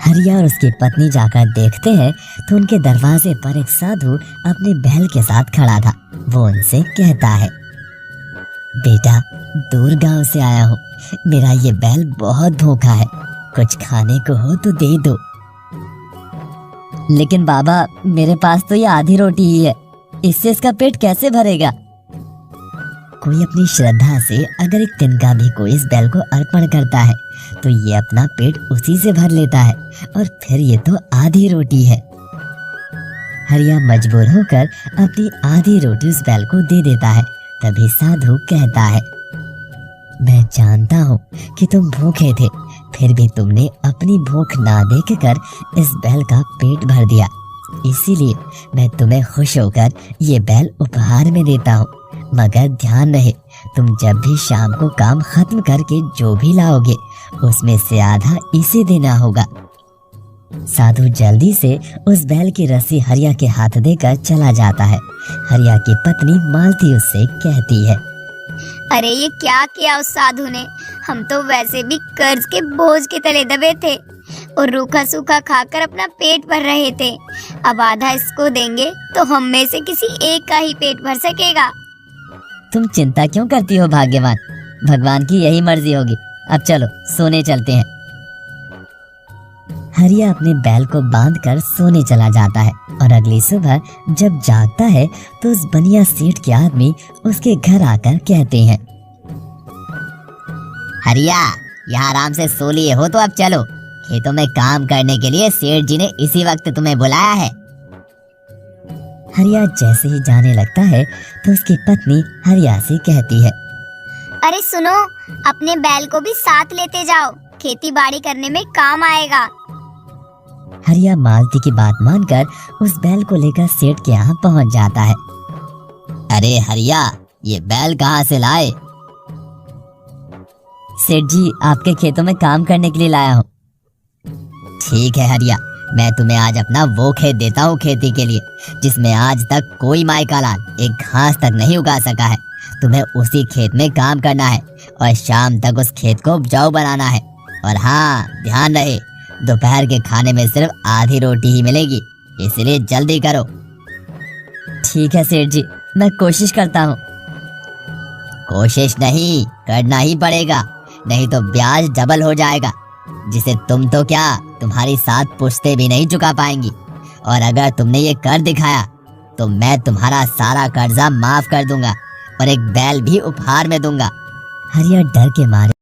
हरिया और उसकी पत्नी जाकर देखते हैं तो उनके दरवाजे पर एक साधु अपने बैल के साथ खड़ा था। वो उनसे कहता है, बेटा, दूर गांव से आया हूँ, मेरा ये बैल बहुत भूखा है, कुछ खाने को हो तो दे दो। लेकिन बाबा, मेरे पास तो ये आधी रोटी ही है, इससे इसका पेट कैसे भरेगा? कोई अपनी श्रद्धा से अगर एक तिनका भी कोई इस बैल को अर्पण करता है तो ये अपना पेट उसी से भर लेता है, और फिर ये तो आधी रोटी है। हरिया मजबूर होकर अपनी आधी रोटी उस बैल को दे देता है। तभी साधु कहता है, मैं जानता हूँ कि तुम भूखे थे, फिर भी तुमने अपनी भूख ना देखकर इस बैल का पेट भर दिया, इसीलिए मैं तुम्हें खुश होकर ये बैल उपहार में देता हूँ। मगर ध्यान रहे, तुम जब भी शाम को काम खत्म करके जो भी लाओगे उसमें से आधा इसे देना होगा। साधु जल्दी से उस बैल की रस्सी हरिया के हाथ देकर चला जाता है। हरिया की पत्नी मालती उससे कहती है, अरे ये क्या किया उस साधु ने? हम तो वैसे भी कर्ज के बोझ के तले दबे थे और रूखा सूखा खाकर अपना पेट भर रहे थे। अब आधा इसको देंगे तो हम में से किसी एक का ही पेट भर सकेगा। तुम चिंता क्यों करती हो भाग्यवान, भगवान की यही मर्जी होगी। अब चलो सोने चलते हैं। हरिया अपने बैल को बांधकर सोने चला जाता है और अगली सुबह जब जागता है तो उस बनिया सेठ के आदमी उसके घर आकर कहते हैं, हरिया, यहाँ आराम से सो लिए हो तो अब चलो, खेतों में काम करने के लिए सेठ जी ने इसी वक्त तुम्हें बुलाया है। हरिया जैसे ही जाने लगता है तो उसकी पत्नी हरिया से कहती है, अरे सुनो, अपने बैल को भी साथ लेते जाओ, खेती बाड़ी करने में काम आएगा। हरिया मालती की बात मानकर उस बैल को लेकर सेठ के यहाँ पहुँच जाता है। अरे हरिया, ये बैल कहाँ से लाए? सेठ जी, आपके खेतों में काम करने के लिए लाया हूँ। ठीक है हरिया, मैं तुम्हें आज अपना वो खेत देता हूँ खेती के लिए, जिसमें आज तक कोई मायका लाल एक घास तक नहीं उगा सका है। तुम्हें उसी खेत में काम करना है और शाम तक उस खेत को उपजाऊ बनाना है। और हाँ, ध्यान रहे, दोपहर के खाने में सिर्फ आधी रोटी ही मिलेगी, इसलिए जल्दी करो। ठीक है सेठ जी, मैं कोशिश करता हूँ। कोशिश नहीं, करना ही पड़ेगा, नहीं तो ब्याज डबल हो जाएगा, जिसे तुम तो क्या, तुम्हारी 7 पुश्तें भी नहीं चुका पाएंगी। और अगर तुमने ये कर दिखाया तो मैं तुम्हारा सारा कर्जा माफ कर दूंगा और एक बैल भी उपहार में दूंगा। हरिया डर के मारे